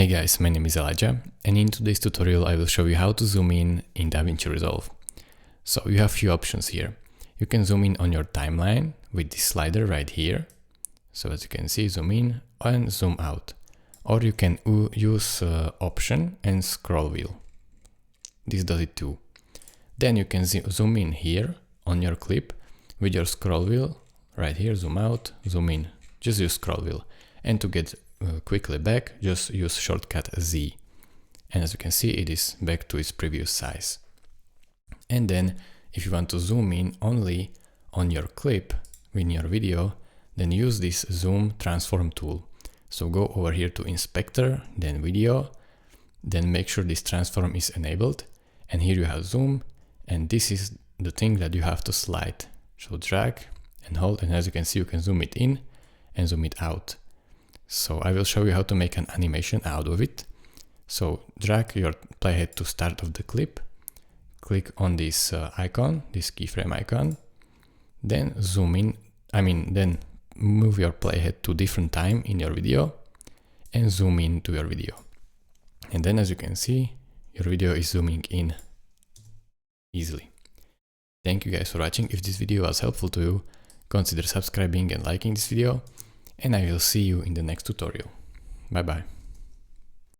Hey guys, my name is Elijah, and in today's tutorial I will show you how to zoom in Davinci Resolve. So you have a few options here. You can zoom in on your timeline with this slider right here. So as you can see, zoom in and zoom out. Or you can use option and scroll wheel. This does it too. Then you can zoom in here on your clip with your scroll wheel right here, zoom out, zoom in, just use scroll wheel. And to get quickly back, just use shortcut Z. And as you can see, it is back to its previous size. And then if you want to zoom in only on your clip in your video, then use this zoom transform tool. So go over here to inspector, then video, then make sure this transform is enabled. And here you have zoom, and this is the thing that you have to slide. So drag and hold, and as you can see, you can zoom it in and zoom it out. So I will show you how to make an animation out of it. So drag your playhead to start of the clip, click on this icon, this keyframe icon, then zoom in, then move your playhead to different time in your video and zoom in to your video. And then as you can see, your video is zooming in easily. Thank you guys for watching. If this video was helpful to you, consider subscribing and liking this video. And I will see you in the next tutorial. Bye bye.